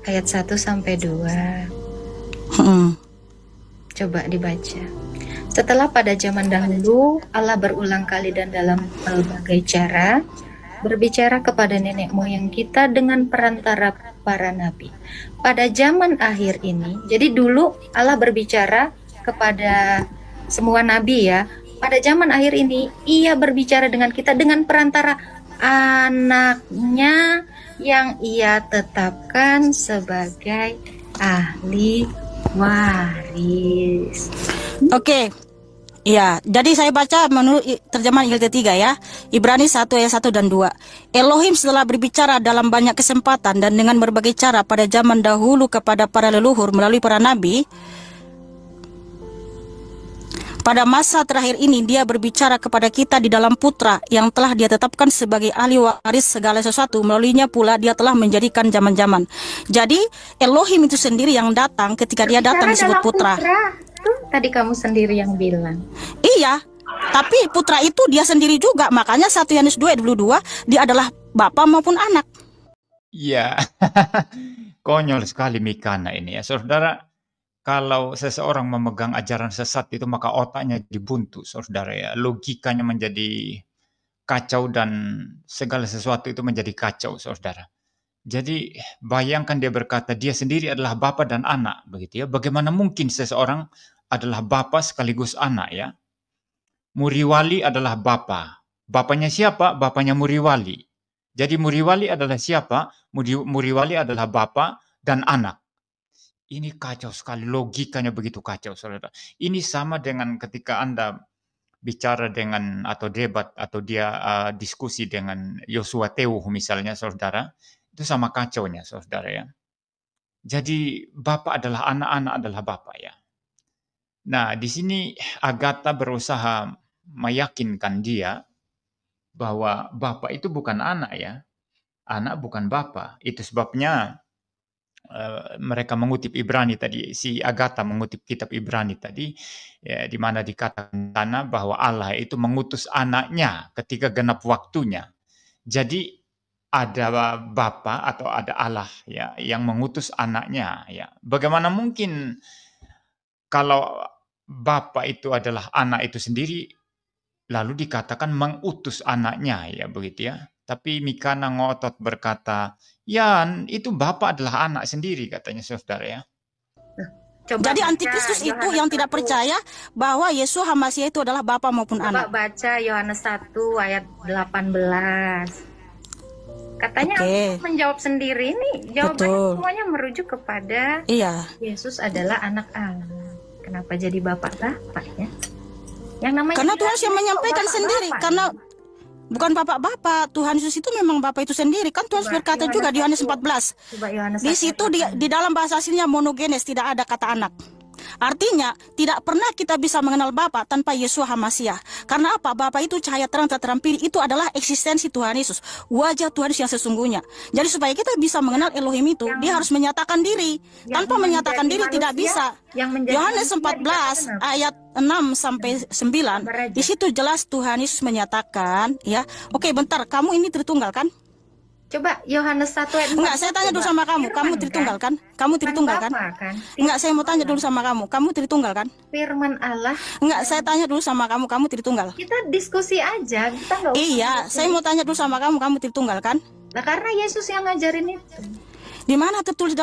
ayat 1 sampai 2. Mm. Coba dibaca. Setelah pada zaman dahulu, Allah berulang kali dan dalam berbagai cara berbicara kepada nenek moyang kita dengan perantara para nabi. Pada zaman akhir ini, jadi dulu Allah berbicara kepada semua nabi ya. Pada zaman akhir ini, Ia berbicara dengan kita dengan perantara anaknya yang Ia tetapkan sebagai ahli waris. Oke. Ya, jadi saya baca menurut terjemahan ILT3 ya. Ibrani 1 ayat 1 dan 2. Elohim setelah berbicara dalam banyak kesempatan dan dengan berbagai cara pada zaman dahulu kepada para leluhur melalui para nabi, pada masa terakhir ini dia berbicara kepada kita di dalam putra yang telah dia tetapkan sebagai ahli waris segala sesuatu. Melaluinya pula dia telah menjadikan zaman-zaman. Jadi Elohim itu sendiri yang datang ketika dia datang disebut putra. Tuh, tadi kamu sendiri yang bilang. Iya, tapi putra itu dia sendiri juga. Makanya 1 Yohanes 2 ayat 22 dia adalah bapa maupun anak. Iya, konyol sekali Mikana ini ya. Saudara, kalau seseorang memegang ajaran sesat itu maka otaknya dibuntu, saudara ya. Logikanya menjadi kacau dan segala sesuatu itu menjadi kacau, saudara. Jadi bayangkan dia berkata dia sendiri adalah bapa dan anak, begitu ya. Bagaimana mungkin seseorang adalah bapa sekaligus anak ya? Muriwali adalah bapa. Bapaknya siapa? Bapaknya Muriwali. Jadi Muriwali adalah siapa? Muriwali adalah bapa dan anak. Ini kacau sekali, logikanya begitu kacau, saudara. Ini sama dengan ketika Anda bicara dengan atau debat atau dia diskusi dengan Yosua Teuh misalnya, saudara. Itu sama kacaunya, saudara ya. Jadi bapak adalah anak, anak adalah bapak ya. Nah, di sini Agatha berusaha meyakinkan dia bahwa bapak itu bukan anak ya. Anak bukan bapak. Itu sebabnya mereka mengutip Ibrani tadi, si Agatha mengutip kitab Ibrani tadi, ya, di mana dikatakan sana bahwa Allah itu mengutus anaknya ketika genap waktunya. Jadi ada Bapa atau ada Allah ya yang mengutus anaknya ya. Bagaimana mungkin kalau Bapa itu adalah anak itu sendiri lalu dikatakan mengutus anaknya ya begitu ya. Tapi Mikana ngotot berkata, ya itu Bapa adalah anak sendiri katanya saudara ya. Coba Jadi baca antikristus itu Yohanes yang tidak 1. percaya bahwa Yesus Hamasiah itu adalah bapa maupun Coba anak. baca Yohanes 1 ayat 18. Katanya Oke. menjawab sendiri ini jawabannya Betul. semuanya merujuk kepada Iya. Yesus adalah anak Allah. Kenapa jadi bapak-bapak ya? Yang namanya Karena Tuhan yang menyampaikan bapak-bapak sendiri. ya? Karena bukan bapak-bapak, Tuhan Yesus itu memang bapak itu sendiri. Kan Tuhan Coba berkata juga di Yohanes 14. Coba Yohanes Di 1 situ di dalam bahasa aslinya monogenes, tidak ada kata anak. Artinya tidak pernah kita bisa mengenal Bapa tanpa Yesus Hamasiah. Karena apa? Bapa itu cahaya terang tak terampil, itu adalah eksistensi Tuhan Yesus, wajah Tuhan Yesus yang sesungguhnya. Jadi supaya kita bisa mengenal Elohim itu, dia harus menyatakan diri. Tanpa menyatakan diri tidak bisa. Yohanes 14 ayat 6 sampai 9, di situ jelas Tuhan Yesus menyatakan, ya. Oke, bentar, kamu ini Tritunggal kan? Coba Yohanes 1 ayat 4. Enggak, saya tanya dulu sama kamu. Kamu Tritunggal kan? Kamu Tritunggal kan? Enggak, saya mau tanya dulu sama kamu. Kamu Tritunggal kan? Firman Allah. Enggak, saya tanya dulu sama kamu. Kamu Tritunggal. Kita diskusi aja. Kita enggak usah. Iya, saya mau tanya dulu sama kamu. Kamu Tritunggal kan? Nah, karena Yesus yang ngajarin itu. Di mana tertulis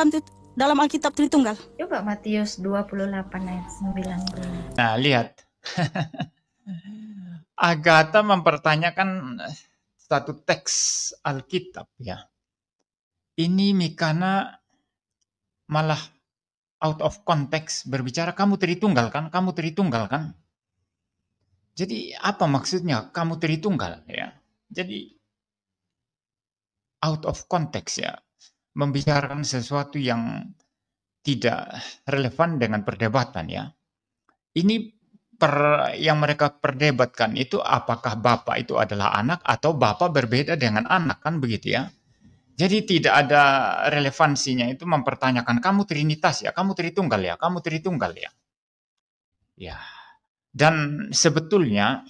dalam Alkitab Tritunggal? Coba Matius 28 ayat 19. Nah, lihat. Agatha mempertanyakan satu teks Alkitab ya. Ini Mikana malah out of context berbicara kamu Tritunggal kan? Kamu Tritunggal kan? Jadi apa maksudnya kamu Tritunggal ya? Jadi out of context ya. Membicarakan sesuatu yang tidak relevan dengan perdebatan ya. Ini yang mereka perdebatkan itu apakah bapak itu adalah anak atau bapak berbeda dengan anak kan begitu ya. Jadi tidak ada relevansinya itu mempertanyakan kamu Trinitas ya, kamu Tritunggal ya, kamu Tritunggal ya. Ya. Dan sebetulnya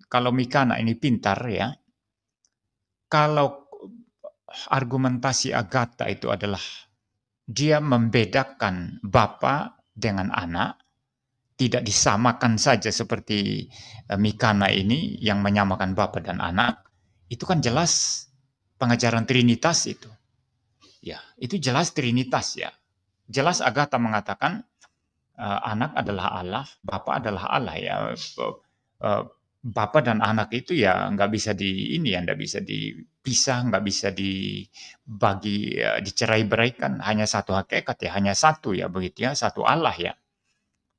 kalau Mikana ini pintar ya, kalau argumentasi Agatha itu adalah dia membedakan bapa dengan anak, tidak disamakan saja seperti Mikana ini yang menyamakan bapa dan anak, itu kan jelas pengajaran Trinitas itu. Ya, itu jelas Trinitas ya. Jelas Agatha mengatakan anak adalah Allah, bapa adalah Allah ya. Bapa dan anak itu ya nggak bisa nggak bisa dipisah, nggak bisa dibagi, dicerai-beraikan. Hanya satu hakikat ya, hanya satu ya begitu ya, satu Allah ya.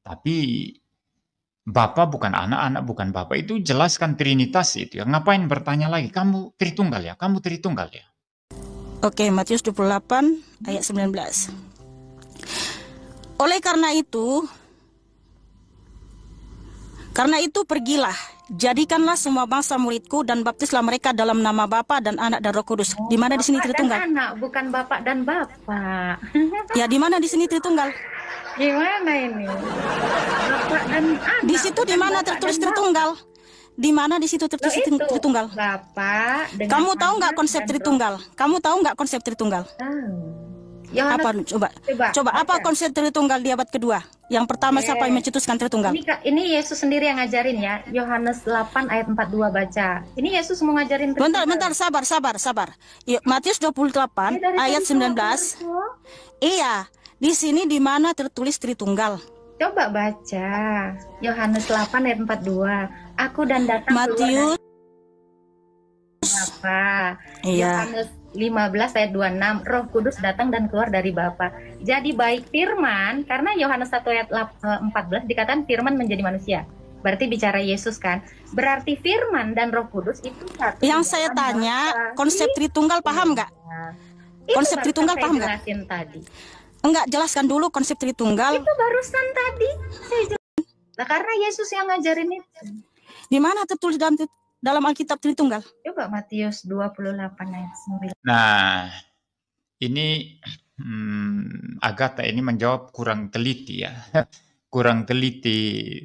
Tapi Bapa bukan anak, anak bukan Bapa. Itu jelaskan Trinitas itu ya. Ngapain bertanya lagi? Kamu Tritunggal ya? Kamu Tritunggal ya? Oke, Matius 28 ayat 19. Oleh karena itu pergilah, jadikanlah semua bangsa muridku dan baptislah mereka dalam nama Bapa dan Anak dan Roh Kudus. Di mana di sini Bapak dan Tritunggal? anak, bukan bapak dan bapak. Ya, di mana di sini Tritunggal? Gimana ini? Bapak dan anak. Di situ di bukan mana bapak tertulis dan bapak. Tritunggal? Di mana di situ Loh, tertulis itu Tritunggal? Bapak dengan Kamu tahu nggak anak konsep dan Tritunggal? Kamu tahu nggak konsep Tritunggal? Roh. Tahu. Yohanes, Apa? Coba apa baca. konsep Tritunggal di abad kedua? Yang pertama siapa yang mencetuskan Tritunggal? Ini Yesus sendiri yang ngajarin ya. Yohanes 8 ayat 42 baca. Ini Yesus mau ngajarin Bentar, sabar. Matius 28 ayat 19. Iya, di sini di mana tertulis Tritunggal? Coba baca. Yohanes 8 ayat 42. Aku dan datang Matius. Bapa. Iya. Yohanes 15 ayat 26. Roh Kudus datang dan keluar dari Bapa. Jadi baik firman, karena Yohanes 1 ayat 14 dikatakan firman menjadi manusia. Berarti bicara Yesus kan. Berarti firman dan Roh Kudus itu satu. Yang saya tanya, konsep Tritunggal paham nggak? Konsep Tritunggal paham nggak? Jelasin tadi. Enggak, jelaskan dulu konsep Tritunggal. Itu barusan tadi saya jelasin. Nah, karena Yesus yang ngajarin itu. Di mana tertulis dalam Alkitab Tritunggal? Coba Matius 28 ayat 9. Nah, ini Agatha ini menjawab kurang teliti ya. Kurang teliti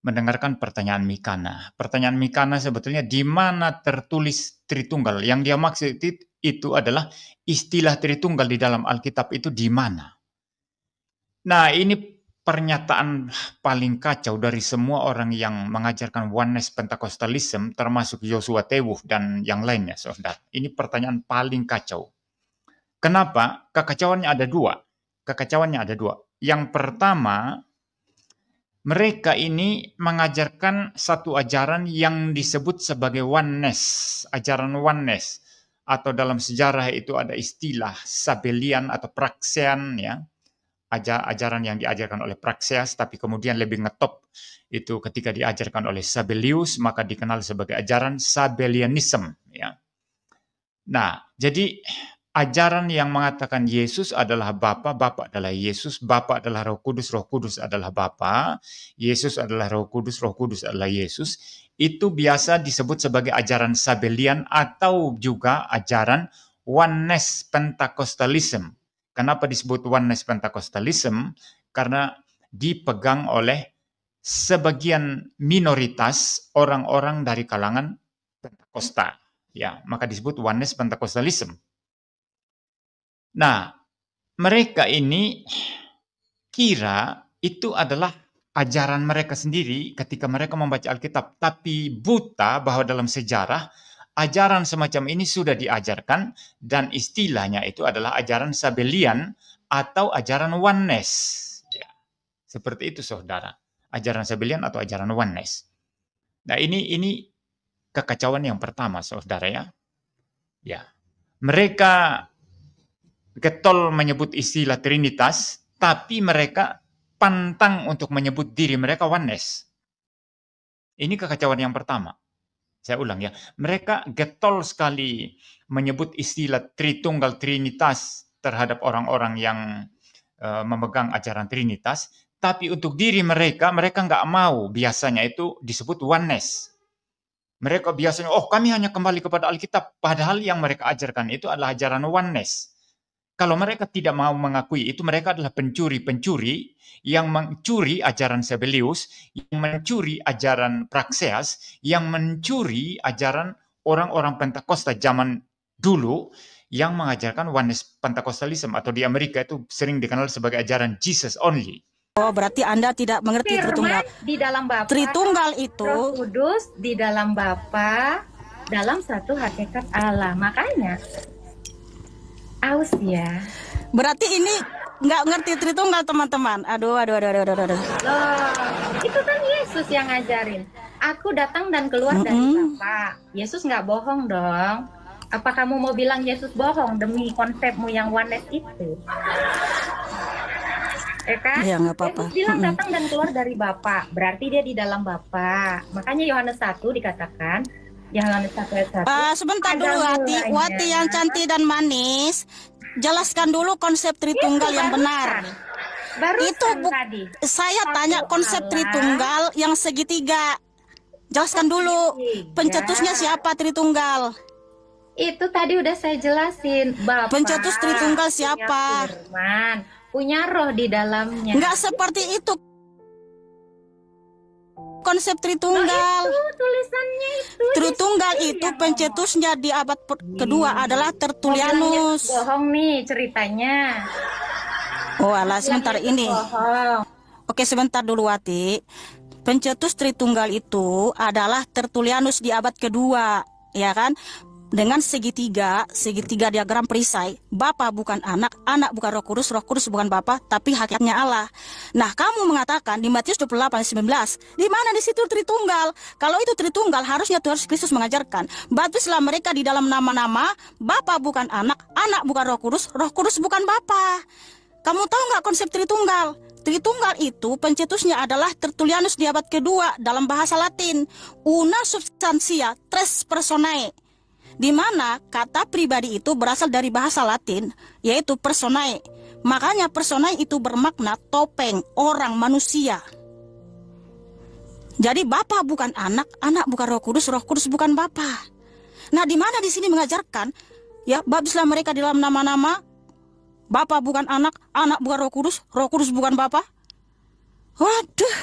mendengarkan pertanyaan Mikana. Pertanyaan Mikana sebetulnya di mana tertulis Tritunggal? Yang dia maksud itu adalah istilah Tritunggal di dalam Alkitab itu di mana? Nah, ini pernyataan paling kacau dari semua orang yang mengajarkan oneness Pentecostalism, termasuk Joshua Tewuh dan yang lainnya, saudara. Ini pertanyaan paling kacau. Kenapa? Kekacauannya ada dua. Yang pertama, mereka ini mengajarkan satu ajaran yang disebut sebagai oneness, ajaran oneness. Atau dalam sejarah itu ada istilah Sabellian atau Praxean ya. Ajaran yang diajarkan oleh Praxeas, tapi kemudian lebih ngetop itu ketika diajarkan oleh Sabellius, maka dikenal sebagai ajaran Sabellianism. Ya. Nah, jadi ajaran yang mengatakan Yesus adalah Bapa, Bapa adalah Yesus, Bapa adalah Roh Kudus, Roh Kudus adalah Bapa, Yesus adalah Roh Kudus adalah Yesus, itu biasa disebut sebagai ajaran Sabellian atau juga ajaran oneness Pentecostalism. Kenapa disebut oneness Pentecostalism? Karena dipegang oleh sebagian minoritas orang-orang dari kalangan Pentakosta. Ya, maka disebut oneness Pentecostalism. Nah, mereka ini kira itu adalah ajaran mereka sendiri ketika mereka membaca Alkitab, tapi buta bahwa dalam sejarah ajaran semacam ini sudah diajarkan dan istilahnya itu adalah ajaran Sabellian atau ajaran oneness. Ya, seperti itu saudara. Ajaran Sabellian atau ajaran oneness. Nah ini kekacauan yang pertama saudara ya. Ya, mereka getol menyebut istilah Trinitas, tapi mereka pantang untuk menyebut diri mereka oneness. Ini kekacauan yang pertama. Saya ulang ya, mereka getol sekali menyebut istilah Tritunggal Trinitas terhadap orang-orang yang memegang ajaran Trinitas, tapi untuk diri mereka nggak mau biasanya itu disebut oneness. Mereka biasanya, kami hanya kembali kepada Alkitab, padahal yang mereka ajarkan itu adalah ajaran oneness. Kalau mereka tidak mau mengakui itu, mereka adalah pencuri-pencuri yang mencuri ajaran Sabellius, yang mencuri ajaran Praxeas, yang mencuri ajaran orang-orang Pentakosta zaman dulu, yang mengajarkan oneness Pentecostalism atau di Amerika itu sering dikenal sebagai ajaran Jesus only. Oh, berarti Anda tidak mengerti Tritunggal. Firman di dalam Bapa, Tritunggal itu Roh Kudus di dalam Bapa, dalam satu hakikat Allah. Makanya aus ya. berarti ini nggak ngerti Tritunggal, teman-teman. Aduh. Loh, itu kan Yesus yang ngajarin. Aku datang dan keluar dari Bapa. Yesus nggak bohong dong. Apa kamu mau bilang Yesus bohong demi konsepmu yang oneness itu? Kan? Ya, nggak apa-apa. Yesus bilang datang dan keluar dari Bapa. Berarti dia di dalam Bapa. Makanya Yohanes 1 dikatakan, Yohanes 1 ayat 1. Sebentar dulu, Wati yang cantik dan manis. Jelaskan dulu konsep Tritunggal yang benar. Itu tadi. Saya tanya konsep Tritunggal yang segitiga. Jelaskan dulu. Pencetusnya siapa Tritunggal? Itu tadi udah saya jelasin. Bapa. Pencetus Tritunggal siapa? Firman, punya roh di dalamnya. Enggak seperti itu konsep Tritunggal. Itu tulisannya itu. Tritunggal itu pencetusnya di abad kedua adalah Tertullianus. Bohong nih ceritanya. Oh alah, sebentar ini. Bohong. Oke, sebentar dulu Wati. Pencetus Tritunggal itu adalah Tertullianus di abad kedua, ya kan? Dengan segitiga diagram perisai. Bapa bukan anak, anak bukan Roh Kudus bukan Bapa, tapi hakikatnya Allah. Nah, kamu mengatakan di Matius 28:19, di mana di situ Tritunggal? Kalau itu Tritunggal, harusnya Tuhan Yesus Kristus mengajarkan, baptislah mereka di dalam nama-nama, Bapa bukan anak, anak bukan Roh Kudus bukan Bapa. Kamu tahu nggak konsep Tritunggal? Tritunggal itu pencetusnya adalah Tertullianus di abad kedua dalam bahasa Latin, una substantia tres personae, di mana kata pribadi itu berasal dari bahasa Latin, yaitu personae. Makanya personae itu bermakna topeng, orang, manusia. Jadi Bapa bukan anak, anak bukan Roh Kudus bukan Bapa. Nah, di mana di sini mengajarkan, ya, baptislah mereka di dalam nama-nama, Bapa bukan anak, anak bukan Roh Kudus bukan Bapa. Waduh.